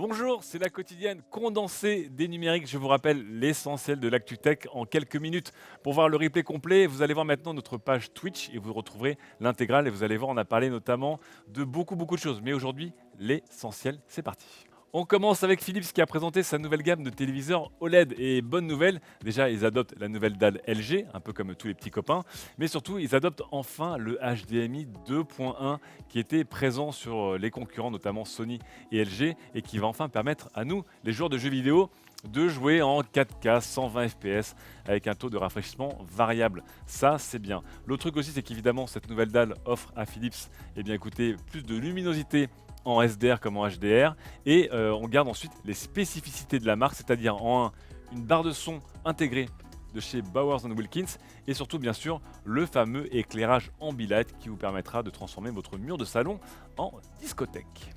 Bonjour, c'est la quotidienne condensée des numériques. Je vous rappelle l'essentiel de l'actu tech en quelques minutes. Pour voir le replay complet, vous allez voir maintenant notre page Twitch et vous retrouverez l'intégrale. Et vous allez voir, on a parlé notamment de beaucoup de choses. Mais aujourd'hui, l'essentiel, c'est parti. On commence avec Philips qui a présenté sa nouvelle gamme de téléviseurs OLED. Et bonne nouvelle, déjà ils adoptent la nouvelle dalle LG, un peu comme tous les petits copains, mais surtout ils adoptent enfin le HDMI 2.1 qui était présent sur les concurrents, notamment Sony et LG, et qui va enfin permettre à nous, les joueurs de jeux vidéo, de jouer en 4K 120 fps avec un taux de rafraîchissement variable. Ça, c'est bien. L'autre truc aussi, c'est qu'évidemment, cette nouvelle dalle offre à Philips écoutez, plus de luminosité en SDR comme en HDR et on garde ensuite les spécificités de la marque, c'est-à-dire une barre de son intégrée de chez Bowers Wilkins et surtout bien sûr le fameux éclairage Ambilight qui vous permettra de transformer votre mur de salon en discothèque.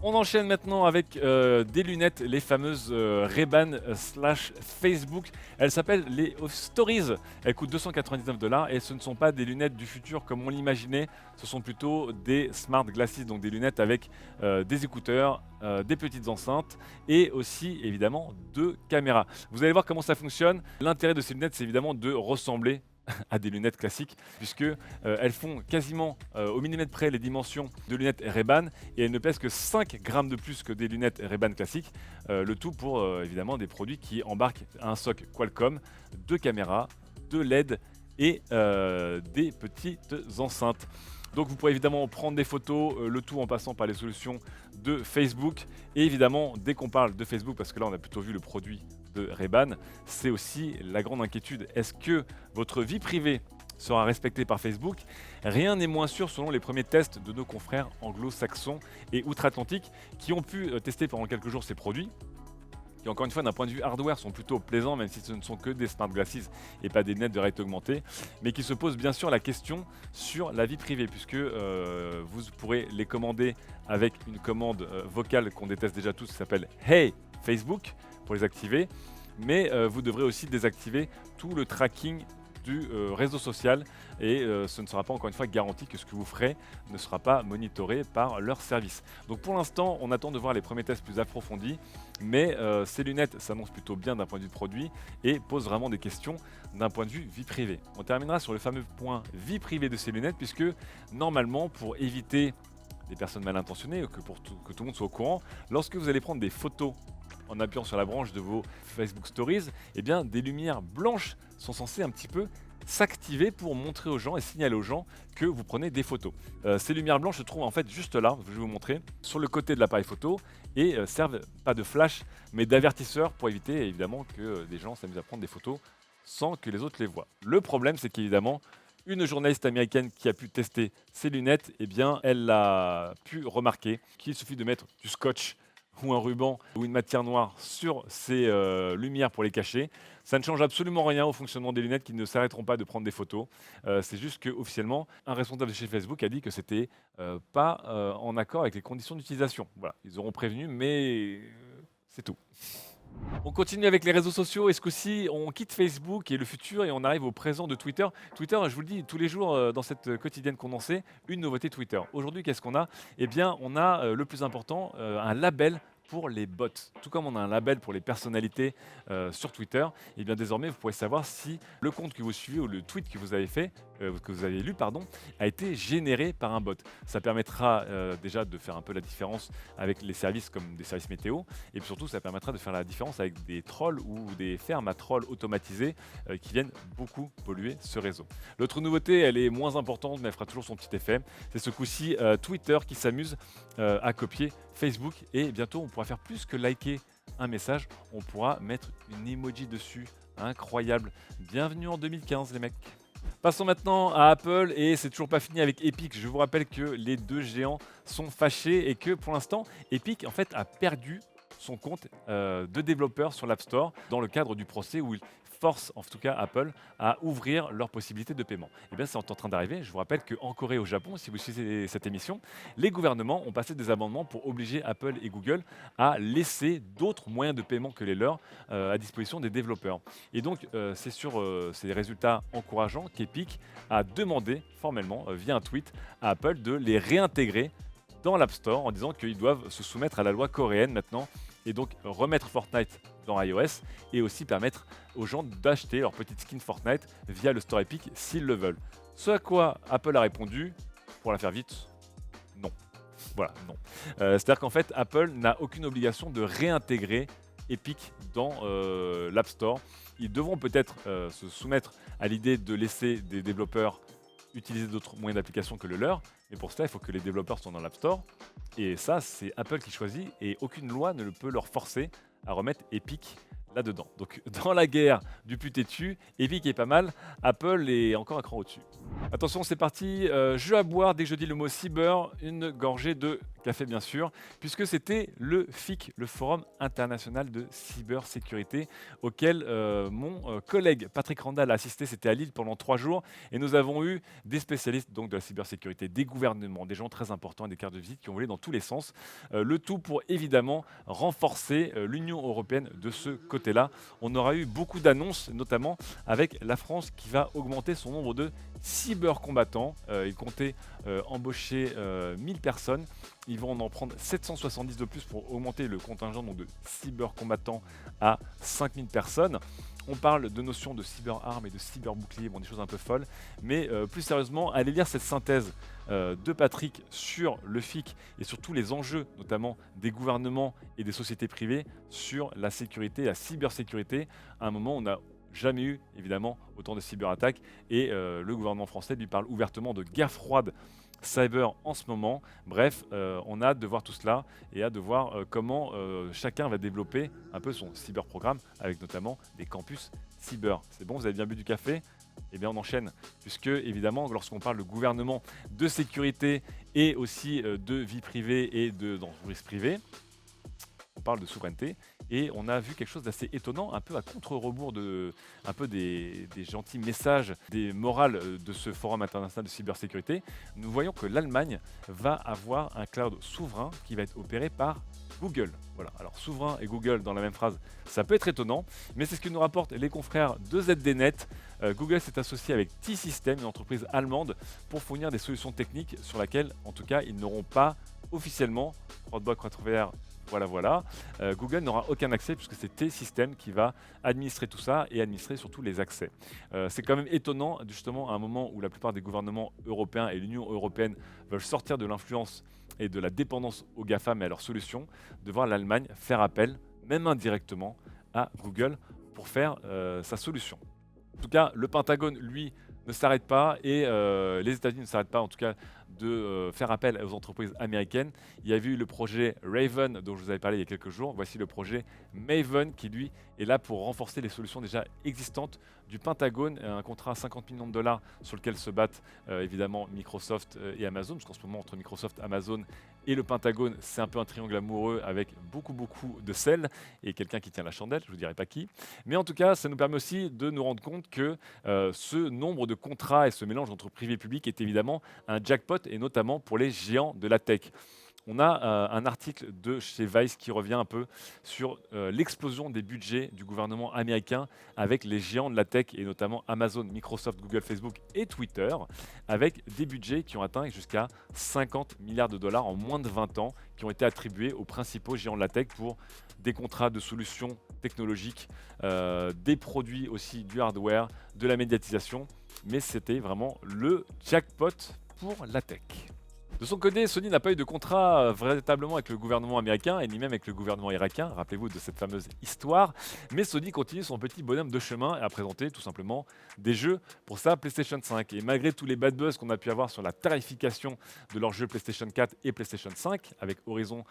On enchaîne maintenant avec des lunettes, les fameuses Ray-Ban slash Facebook. Elles s'appellent les Stories. Elles coûtent 299 $ et ce ne sont pas des lunettes du futur comme on l'imaginait. Ce sont plutôt des smart glasses, donc des lunettes avec des écouteurs, des petites enceintes et aussi évidemment deux caméras. Vous allez voir comment ça fonctionne. L'intérêt de ces lunettes, c'est évidemment de ressembler à des lunettes classiques puisque elles font quasiment au millimètre près les dimensions de lunettes Ray-Ban et elles ne pèsent que 5 grammes de plus que des lunettes Ray-Ban classiques. Le tout pour évidemment des produits qui embarquent un socle Qualcomm, deux caméras, deux LED et des petites enceintes. Donc vous pourrez évidemment prendre des photos, le tout en passant par les solutions de Facebook. Et évidemment, dès qu'on parle de Facebook, parce que là on a plutôt vu le produit de Ray-Ban, c'est aussi la grande inquiétude. Est-ce que votre vie privée sera respectée par Facebook? Rien n'est moins sûr selon les premiers tests de nos confrères anglo-saxons et outre-Atlantique qui ont pu tester pendant quelques jours ces produits qui encore une fois d'un point de vue hardware sont plutôt plaisants même si ce ne sont que des smart glasses et pas des lunettes de réalité augmentée, mais qui se posent bien sûr la question sur la vie privée puisque vous pourrez les commander avec une commande vocale qu'on déteste déjà tous qui s'appelle Hey Facebook pour les activer, mais vous devrez aussi désactiver tout le tracking du réseau social et ce ne sera pas encore une fois garanti que ce que vous ferez ne sera pas monitoré par leur service. Donc pour l'instant, on attend de voir les premiers tests plus approfondis, mais ces lunettes s'annoncent plutôt bien d'un point de vue produit et posent vraiment des questions d'un point de vue vie privée. On terminera sur le fameux point vie privée de ces lunettes puisque normalement pour éviter des personnes mal intentionnées, que tout le monde soit au courant, lorsque vous allez prendre des photos en appuyant sur la branche de vos Facebook Stories, eh bien, des lumières blanches sont censées un petit peu s'activer pour montrer aux gens et signaler aux gens que vous prenez des photos. Ces lumières blanches se trouvent en fait juste là, je vais vous montrer, sur le côté de l'appareil photo et servent pas de flash mais d'avertisseur pour éviter évidemment que des gens s'amusent à prendre des photos sans que les autres les voient. Le problème c'est qu'évidemment, une journaliste américaine qui a pu tester ces lunettes, eh bien, elle a pu remarquer qu'il suffit de mettre du scotch ou un ruban ou une matière noire sur ces lumières pour les cacher. Ça ne change absolument rien au fonctionnement des lunettes qui ne s'arrêteront pas de prendre des photos. C'est juste qu'officiellement, un responsable de chez Facebook a dit que c'était pas en accord avec les conditions d'utilisation. Voilà, ils auront prévenu, mais c'est tout. On continue avec les réseaux sociaux et ce coup-ci, on quitte Facebook et le futur et on arrive au présent de Twitter. Twitter, je vous le dis, tous les jours dans cette quotidienne condensée, une nouveauté Twitter. Aujourd'hui, qu'est-ce qu'on a? Eh bien, on a le plus important, un label pour les bots. Tout comme on a un label pour les personnalités sur Twitter, et bien désormais vous pourrez savoir si le compte que vous suivez ou le tweet que vous avez fait, que vous avez lu, pardon, a été généré par un bot. Ça permettra déjà de faire un peu la différence avec les services comme des services météo, et puis surtout ça permettra de faire la différence avec des trolls ou des fermes à trolls automatisés qui viennent beaucoup polluer ce réseau. L'autre nouveauté, elle est moins importante, mais elle fera toujours son petit effet. C'est ce coup-ci Twitter qui s'amuse à copier Facebook et bientôt on pourra faire plus que liker un message, on pourra mettre une emoji dessus. Incroyable. Bienvenue en 2015 les mecs. Passons maintenant à Apple et c'est toujours pas fini avec Epic. Je vous rappelle que les deux géants sont fâchés et que pour l'instant Epic en fait a perdu son compte de développeur sur l'App Store dans le cadre du procès où il force en tout cas Apple à ouvrir leurs possibilités de paiement. Et bien c'est en train d'arriver. Je vous rappelle qu'en Corée et au Japon, si vous suivez cette émission, les gouvernements ont passé des amendements pour obliger Apple et Google à laisser d'autres moyens de paiement que les leurs à disposition des développeurs. Et donc c'est sur ces résultats encourageants qu'Epic a demandé formellement via un tweet à Apple de les réintégrer dans l'App Store en disant qu'ils doivent se soumettre à la loi coréenne maintenant et donc remettre Fortnite dans iOS et aussi permettre aux gens d'acheter leur petite skin Fortnite via le Store Epic s'ils le veulent. Ce à quoi Apple a répondu, pour la faire vite, non. Voilà, non. C'est-à-dire qu'en fait, Apple n'a aucune obligation de réintégrer Epic dans l'App Store. Ils devront peut-être se soumettre à l'idée de laisser des développeurs utiliser d'autres moyens d'application que le leur, mais pour cela, il faut que les développeurs soient dans l'App Store. Et ça, c'est Apple qui choisit et aucune loi ne peut leur forcer à remettre Epic là-dedans. Donc, dans la guerre du plus têtu, Epic est pas mal, Apple est encore un cran au-dessus. Attention, c'est parti. Jeu à boire, dès que je dis le mot cyber, une gorgée de café bien sûr, puisque c'était le FIC, le Forum international de cybersécurité, auquel mon collègue Patrick Randall a assisté. C'était à Lille pendant 3 jours, et nous avons eu des spécialistes donc, de la cybersécurité, des gouvernements, des gens très importants, des cartes de visite qui ont volé dans tous les sens. Le tout pour évidemment renforcer l'Union européenne de ce côté-là. On aura eu beaucoup d'annonces, notamment avec la France qui va augmenter son nombre de cybercombattants. Ils comptaient embaucher 1000 personnes. Ils vont en prendre 770 de plus pour augmenter le contingent donc, de cybercombattants à 5000 personnes. On parle de notions de cyberarmes et de cyberbouclier, bon, des choses un peu folles. Mais plus sérieusement, allez lire cette synthèse de Patrick sur le FIC et sur tous les enjeux, notamment des gouvernements et des sociétés privées, sur la sécurité, la cybersécurité, à un moment où on n'a jamais eu, évidemment, autant de cyberattaques. Et le gouvernement français lui parle ouvertement de guerre froide cyber en ce moment. Bref, on a hâte de voir tout cela et hâte de voir comment chacun va développer un peu son cyberprogramme avec notamment des campus cyber. C'est bon, vous avez bien bu du café? Eh bien on enchaîne, puisque évidemment lorsqu'on parle de gouvernement, de sécurité et aussi de vie privée et d'entreprise privée, on parle de souveraineté et on a vu quelque chose d'assez étonnant, un peu à contre-rebours un peu des gentils messages, des morales de ce forum international de cybersécurité. Nous voyons que l'Allemagne va avoir un cloud souverain qui va être opéré par Google. Voilà, alors souverain et Google dans la même phrase, ça peut être étonnant, mais c'est ce que nous rapportent les confrères de ZDNet. Google s'est associé avec T-Systems, une entreprise allemande, pour fournir des solutions techniques sur lesquelles, en tout cas, ils n'auront pas officiellement, Roadblock 4VR, voilà. Google n'aura aucun accès puisque c'est T-Systems qui va administrer tout ça et administrer surtout les accès. C'est quand même étonnant, justement, à un moment où la plupart des gouvernements européens et l'Union européenne veulent sortir de l'influence et de la dépendance aux GAFAM et à leurs solutions, de voir l'Allemagne faire appel, même indirectement, à Google pour faire sa solution. En tout cas, le Pentagone, lui, ne s'arrête pas et les États-Unis ne s'arrêtent pas, en tout cas, de faire appel aux entreprises américaines. Il y a eu le projet Raven dont je vous avais parlé il y a quelques jours. Voici le projet Maven qui, lui, est là pour renforcer les solutions déjà existantes du Pentagone. Un contrat à 50 millions de dollars sur lequel se battent évidemment Microsoft et Amazon, parce qu'en ce moment, entre Microsoft, Amazon et le Pentagone, c'est un peu un triangle amoureux avec beaucoup de sel et quelqu'un qui tient la chandelle, je ne vous dirai pas qui. Mais en tout cas, ça nous permet aussi de nous rendre compte que ce nombre de contrats et ce mélange entre privé et public est évidemment un jackpot, et notamment pour les géants de la tech. On a un article de chez Vice qui revient un peu sur l'explosion des budgets du gouvernement américain avec les géants de la tech et notamment Amazon, Microsoft, Google, Facebook et Twitter, avec des budgets qui ont atteint jusqu'à 50 milliards de dollars en moins de 20 ans, qui ont été attribués aux principaux géants de la tech pour des contrats de solutions technologiques, des produits aussi, du hardware, de la médiatisation, mais c'était vraiment le jackpot pour la tech. De son côté, Sony n'a pas eu de contrat véritablement avec le gouvernement américain et ni même avec le gouvernement irakien, rappelez-vous de cette fameuse histoire, mais Sony continue son petit bonhomme de chemin et a présenté tout simplement des jeux pour sa PlayStation 5. Et malgré tous les bad buzz qu'on a pu avoir sur la tarification de leurs jeux PlayStation 4 et PlayStation 5, avec Horizon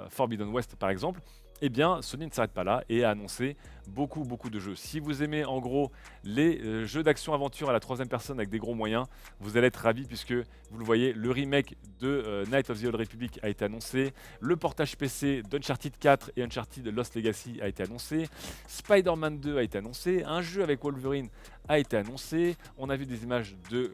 Forbidden West par exemple, eh bien, Sony ne s'arrête pas là et a annoncé beaucoup de jeux. Si vous aimez en gros les jeux d'action-aventure à la troisième personne avec des gros moyens, vous allez être ravis puisque, vous le voyez, le remake de Knights of the Old Republic a été annoncé, le portage PC d'Uncharted 4 et Uncharted Lost Legacy a été annoncé, Spider-Man 2 a été annoncé, un jeu avec Wolverine a été annoncé, on a vu des images de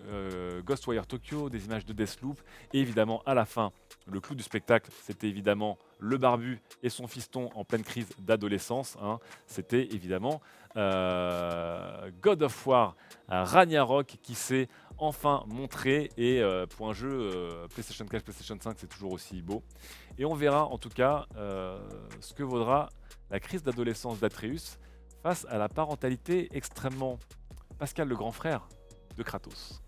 Ghostwire Tokyo, des images de Deathloop, et évidemment à la fin, le clou du spectacle, c'était évidemment le barbu et son fiston en pleine crise d'adolescence. C'était évidemment God of War Ragnarok qui s'est enfin montré. Et pour un jeu PlayStation 4, PlayStation 5, c'est toujours aussi beau. Et on verra en tout cas ce que vaudra la crise d'adolescence d'Atreus face à la parentalité extrêmement Pascal le grand frère de Kratos.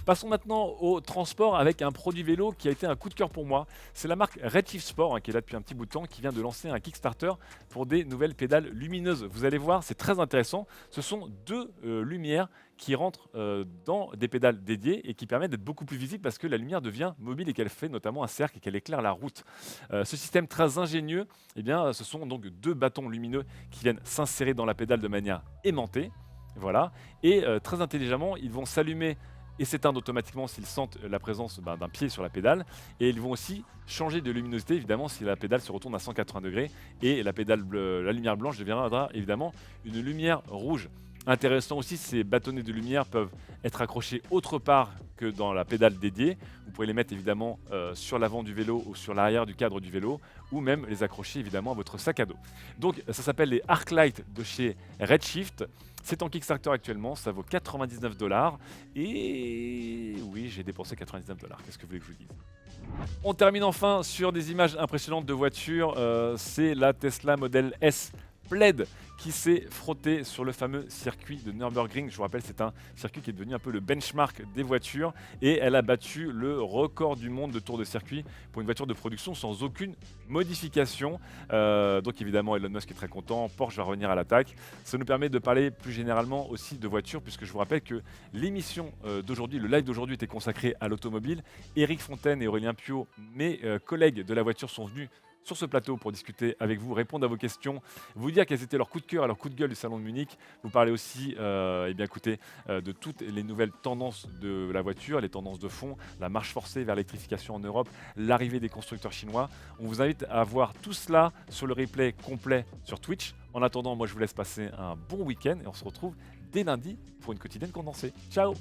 Passons maintenant au transport avec un produit vélo qui a été un coup de cœur pour moi. C'est la marque Redshift Sport, qui est là depuis un petit bout de temps, qui vient de lancer un Kickstarter pour des nouvelles pédales lumineuses. Vous allez voir, c'est très intéressant. Ce sont deux lumières qui rentrent dans des pédales dédiées et qui permettent d'être beaucoup plus visibles parce que la lumière devient mobile et qu'elle fait notamment un cercle et qu'elle éclaire la route. Ce système très ingénieux, eh bien, ce sont donc deux bâtons lumineux qui viennent s'insérer dans la pédale de manière aimantée. Voilà. Et très intelligemment, ils vont s'allumer et s'éteindre automatiquement s'ils sentent la présence d'un pied sur la pédale. Et ils vont aussi changer de luminosité, évidemment, si la pédale se retourne à 180 degrés. Et la pédale bleue, la lumière blanche deviendra évidemment une lumière rouge. Intéressant aussi, ces bâtonnets de lumière peuvent être accrochés autre part que dans la pédale dédiée. Vous pouvez les mettre évidemment sur l'avant du vélo ou sur l'arrière du cadre du vélo, ou même les accrocher évidemment à votre sac à dos. Donc ça s'appelle les Arclight de chez Redshift. C'est en Kickstarter actuellement, ça vaut 99 $. Et oui, j'ai dépensé 99 $. Qu'est-ce que vous voulez que je vous dise? On termine enfin sur des images impressionnantes de voitures. C'est la Tesla Model S Plaid qui s'est frotté sur le fameux circuit de Nürburgring. Je vous rappelle, c'est un circuit qui est devenu un peu le benchmark des voitures et elle a battu le record du monde de tour de circuit pour une voiture de production sans aucune modification. Donc évidemment, Elon Musk est très content, Porsche va revenir à l'attaque. Ça nous permet de parler plus généralement aussi de voitures puisque je vous rappelle que l'émission d'aujourd'hui, le live d'aujourd'hui était consacré à l'automobile. Éric Fontaine et Aurélien Piot, mes collègues de la voiture, sont venus sur ce plateau pour discuter avec vous, répondre à vos questions, vous dire quels étaient leurs coups de cœur et leurs coups de gueule du salon de Munich. Vous parlez aussi de toutes les nouvelles tendances de la voiture, les tendances de fond, la marche forcée vers l'électrification en Europe, l'arrivée des constructeurs chinois. On vous invite à voir tout cela sur le replay complet sur Twitch. En attendant, moi je vous laisse passer un bon week-end et on se retrouve dès lundi pour une quotidienne condensée. Ciao!